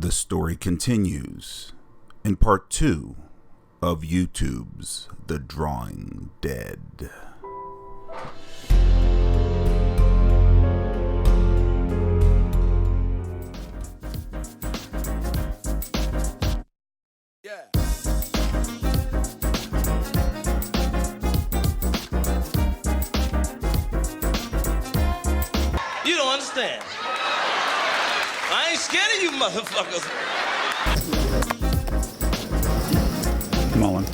The story continues in part 2 of YouTube's The Drawing Dead. You don't understand. I ain't scared of you motherfuckers. Come on.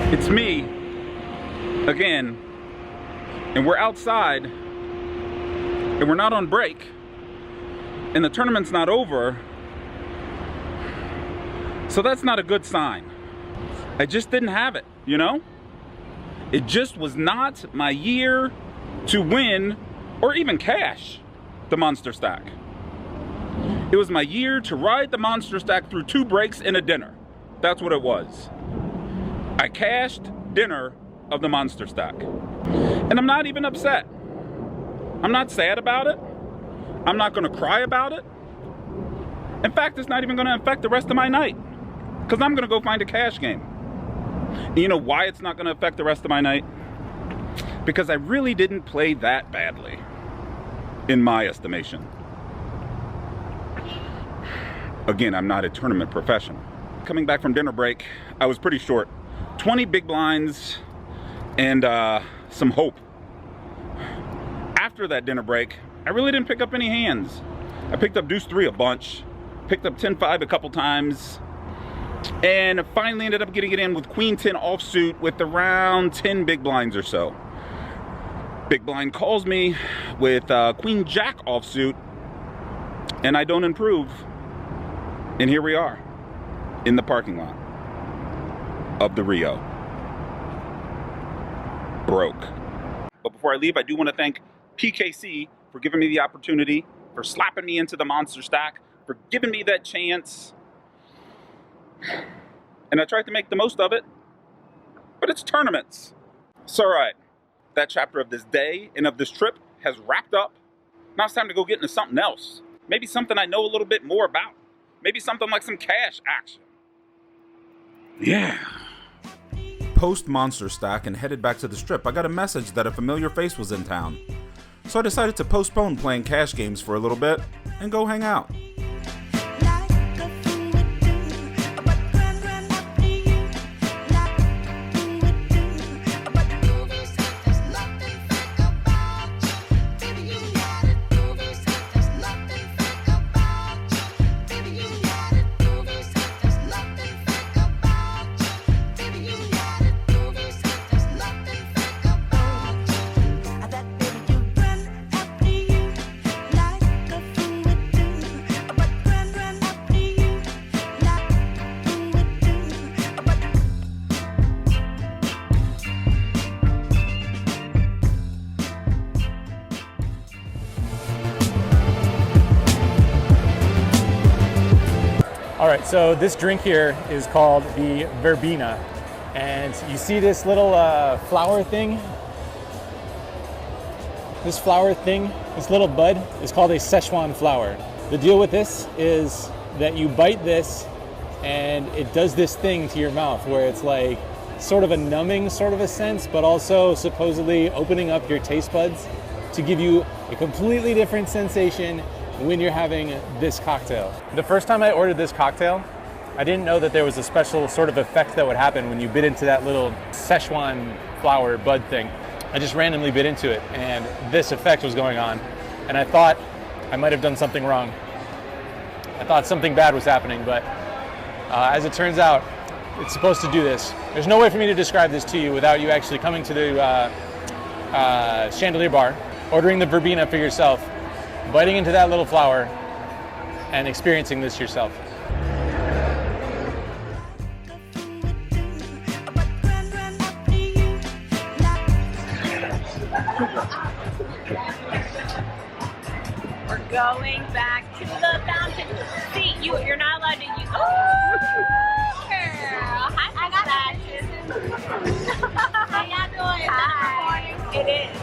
It's me again, and we're outside and we're not on break and the tournament's not over, so that's not a good sign. I just didn't have it, you know? It just was not my year to win or even cash the monster stack. It was my year to ride the monster stack through 2 breaks and a dinner. That's what it was. I cashed dinner of the monster stack. And I'm not even upset. I'm not sad about it. I'm not gonna cry about it. In fact, it's not even gonna affect the rest of my night, because I'm gonna go find a cash game. And you know why it's not gonna affect the rest of my night? Because I really didn't play that badly, in my estimation. Again, I'm not a tournament professional. Coming back from dinner break, I was pretty short. 20 big blinds and some hope. After that dinner break, I really didn't pick up any hands. I picked up deuce 3 a bunch, picked up 10-5 a couple times, and finally ended up getting it in with queen 10 offsuit with around 10 big blinds or so. Big blind calls me with queen jack offsuit, and I don't improve. And here we are in the parking lot of the Rio. Broke. But before I leave, I do want to thank PKC for giving me the opportunity, for slapping me into the monster stack, for giving me that chance. And I tried to make the most of it, but it's tournaments. It's all right. That chapter of this day and of this trip has wrapped up. Now it's time to go get into something else. Maybe something I know a little bit more about. Maybe something like some cash action. Yeah. Post monster stack and headed back to the strip, I got a message that a familiar face was in town. So I decided to postpone playing cash games for a little bit and go hang out. All right, so this drink here is called the verbena, and you see this little flower thing? This little bud is called a Szechuan flower. The deal with this is that you bite this and it does this thing to your mouth where it's like sort of a numbing sort of a sense, but also supposedly opening up your taste buds to give you a completely different sensation when you're having this cocktail. The first time I ordered this cocktail, I didn't know that there was a special sort of effect that would happen when you bit into that little Szechuan flower bud thing. I just randomly bit into it and this effect was going on, and I thought I might have done something wrong. I thought something bad was happening, but as it turns out, it's supposed to do this. There's no way for me to describe this to you without you actually coming to the chandelier bar, ordering the verbena for yourself, biting into that little flower, and experiencing this yourself. We're going back to the fountain. See, you're not allowed to use. Oh, girl. Hi, I got that. How y'all doing? Hi. It is.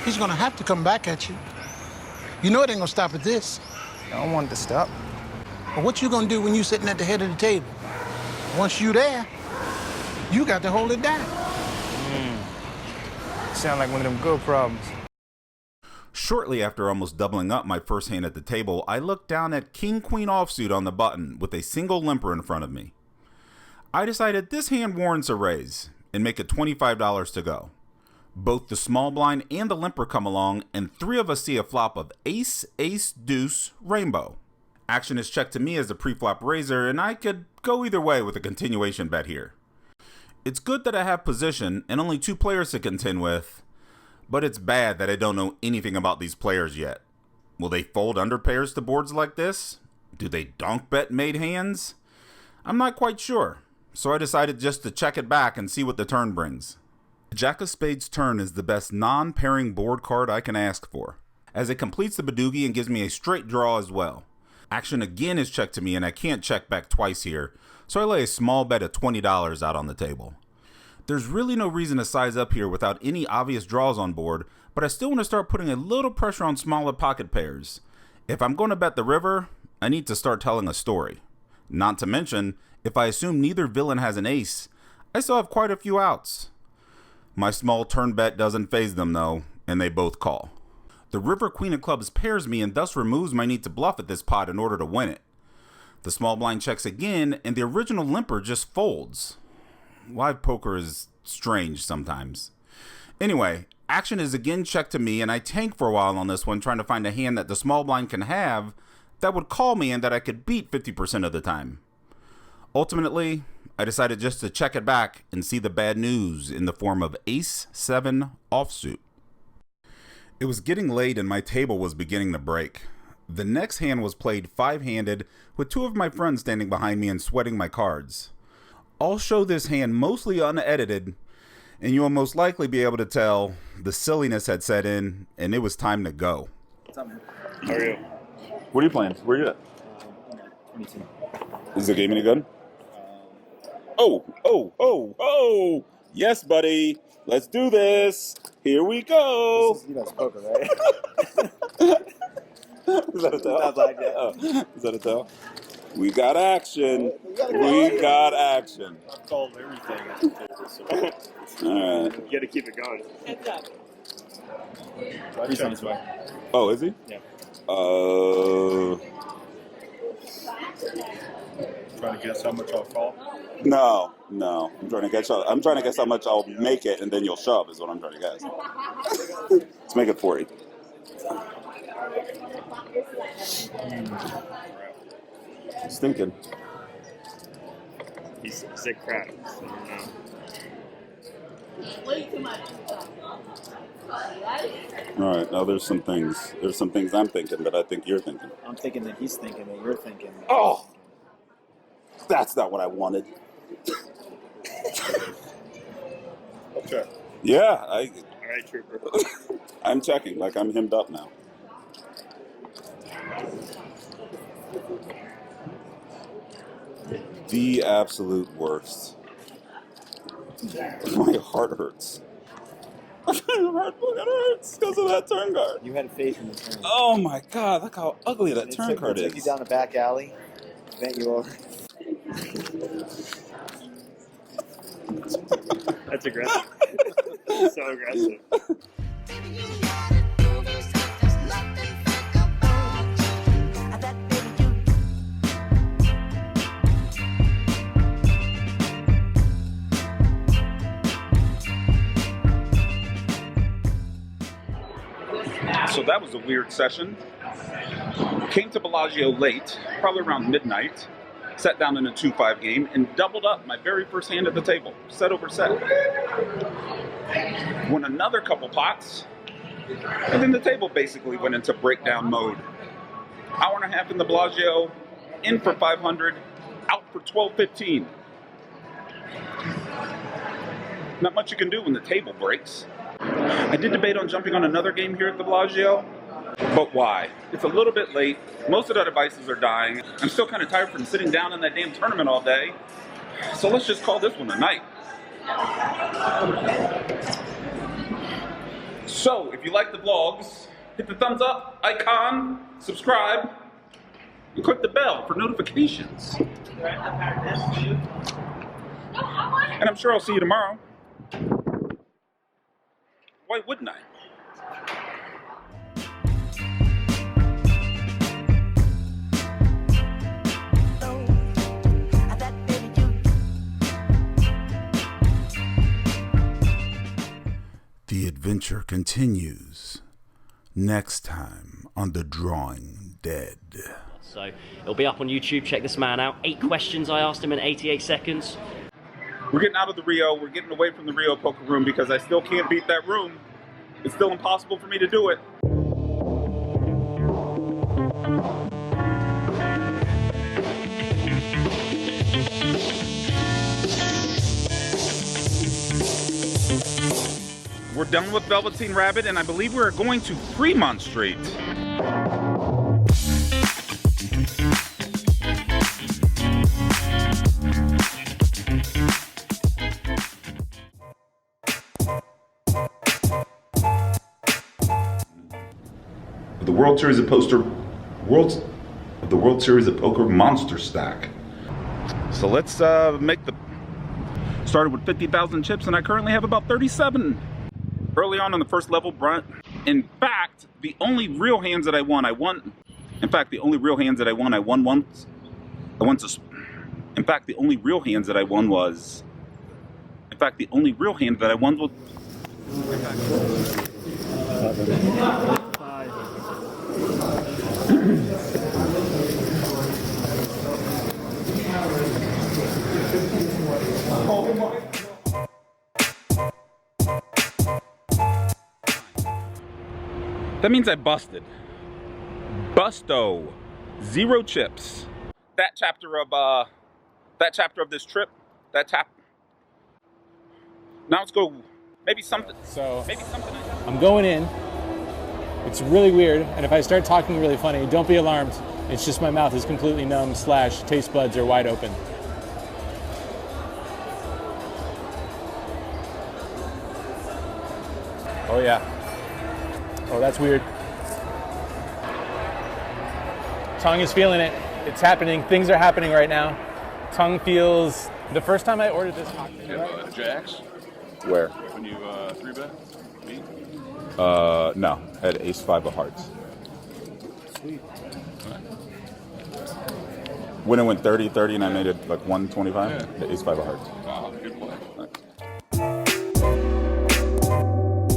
He's gonna have to come back at you. You know it ain't gonna stop at this. I don't want it to stop. But what you gonna do when you sitting at the head of the table? Once you there, you got to hold it down. Sound like one of them good problems. Shortly after almost doubling up my first hand at the table, I looked down at King-Queen offsuit on the button with a single limper in front of me. I decided this hand warrants a raise and make it $25 to go. Both the small blind and the limper come along, and three of us see a flop of ace, ace, deuce, rainbow. Action is checked to me as a pre-flop raiser, and I could go either way with a continuation bet here. It's good that I have position and only two players to contend with, but it's bad that I don't know anything about these players yet. Will they fold under pairs to boards like this? Do they donk bet made hands? I'm not quite sure, so I decided just to check it back and see what the turn brings. Jack of Spades turn is the best non-pairing board card I can ask for, as it completes the Badoogie and gives me a straight draw as well. Action again is checked to me, and I can't check back twice here, so I lay a small bet of $20 out on the table. There's really no reason to size up here without any obvious draws on board, but I still want to start putting a little pressure on smaller pocket pairs. If I'm going to bet the river, I need to start telling a story. Not to mention, if I assume neither villain has an ace, I still have quite a few outs. My small turn bet doesn't faze them though, and they both call. The river queen of clubs pairs me and thus removes my need to bluff at this pot in order to win it. The small blind checks again, and the original limper just folds. Live poker is strange sometimes. Anyway, action is again checked to me, and I tank for a while on this one, trying to find a hand that the small blind can have that would call me and that I could beat 50% of the time. Ultimately, I decided just to check it back and see the bad news in the form of ace-7 offsuit. It was getting late and my table was beginning to break. The next hand was played five-handed with two of my friends standing behind me and sweating my cards. I'll show this hand mostly unedited, and you will most likely be able to tell the silliness had set in and it was time to go. What's up, man? How are you? What are you playing? Where are you at? 22. Is the game any good? Oh! Yes, buddy. Let's do this. Here we go. This is, you know, it's poker, right? Is that a tell? Not like that. Oh, is that a tell? We got action. We got action. I've called everything at the table, so All right. you got to keep it going. Heads up. He's on his way. Oh, is he? Yeah. Trying to guess how much I'll call. No. I'm trying to guess how much I'll make it, and then you'll shove. Is what I'm trying to guess. Let's make it 40. Stinking. He's a sick crap. So, Way too much. All right. Now there's some things I'm thinking that I think you're thinking. I'm thinking that he's thinking that you're thinking. Oh, that's not what I wanted. Okay. Yeah, All right, Trooper. I'm checking. Like I'm hemmed up now. The absolute worst. My heart hurts. My heart fucking hurts because of that turn card. You had faith in the turn. Oh my god, look how ugly that It turn card took you is. down the back alley, bent you over. That's aggressive. So aggressive. So that was a weird session. Came to Bellagio late, probably around midnight. Sat down in a 2-5 game and doubled up my very first hand at the table, set over set. Won another couple pots, and then the table basically went into breakdown mode. Hour and a half in the Bellagio, in for 500, out for 12.15. Not much you can do when the table breaks. I did debate on jumping on another game here at the Bellagio, but why? It's a little bit late. Most of the devices are dying. I'm still kind of tired from sitting down in that damn tournament all day. So let's just call this one a night. So if you like the vlogs, hit the thumbs up icon, subscribe, and click the bell for notifications. And I'm sure I'll see you tomorrow. Why wouldn't I? The adventure continues next time on The Drawing Dead. So it'll be up on YouTube. Check this man out. 8 questions I asked him in 88 seconds. We're getting out of the Rio. We're getting away from the Rio poker room because I still can't beat that room. It's still impossible for me to do it. We're done with Velveteen Rabbit, and I believe we're going to Fremont Street. The World Series of Poker Monster Stack. So let's started with 50,000 chips, and I currently have about 37. Early on in the first level, in fact, the only real hands that I won once. In fact, the only real hands that I won was. In fact, the only real hand that I won was. That means I busted. Busto. 0 chips. That chapter of this trip. Now let's go. Maybe something. I'm going in. It's really weird, and if I start talking really funny, don't be alarmed. It's just my mouth is completely numb / taste buds are wide open. Oh yeah. Oh, that's weird. Tongue is feeling it. It's happening. Things are happening right now. Tongue feels... The first time I ordered this cocktail... Jacks? Where? When you 3-bet? Me? No. I had ace-5 of hearts. Sweet. When it went 30-30 and I made it like 125, Yeah. the ace-5 of hearts. Wow, good play.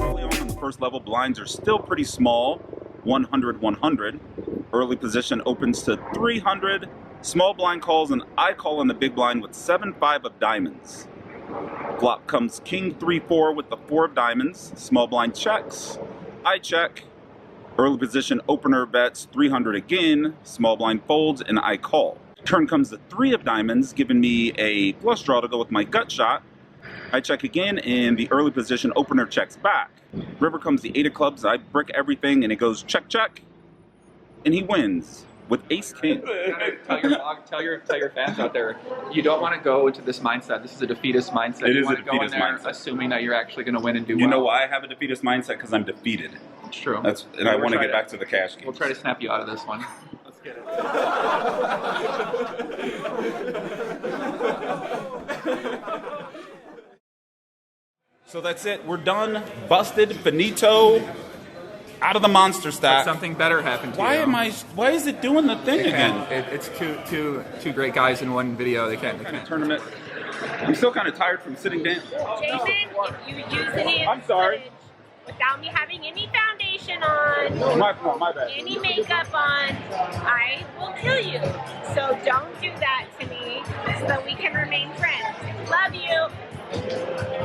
Early on in the first level, blinds are still pretty small. 100-100. Early position opens to 300. Small blind calls, and I call on the big blind with 7-5 of diamonds. Flop comes king 3-4 with the 4 of diamonds. Small blind checks. I check. Early position opener bets 300 again. Small blind folds, and I call. Turn comes the 3 of diamonds, giving me a flush draw to go with my gut shot. I check again, and the early position opener checks back. River comes the 8 of clubs. I brick everything, and it goes check, check. And he wins with ace king. Tell your fans out there, you don't want to go into this mindset. This is a defeatist mindset. It you is want a to go in defeatist there mindset. assuming that you're actually going to win and do well. You know why I have a defeatist mindset? Because I'm defeated. It's true. And I want to get back to the cash games. We'll try to snap you out of this one. Let's get it. So that's it. We're done. Busted. Finito. out of the monster But stack. something better happened to you. Why is it doing the thing again? It's two great guys in one video. They can't. Tournament. I'm still kind of tired from sitting down. Jason, if you use any I'm sorry. footage without me having any foundation on, My bad. any makeup on, I will kill you. So don't do that to me so that we can remain friends. Love you.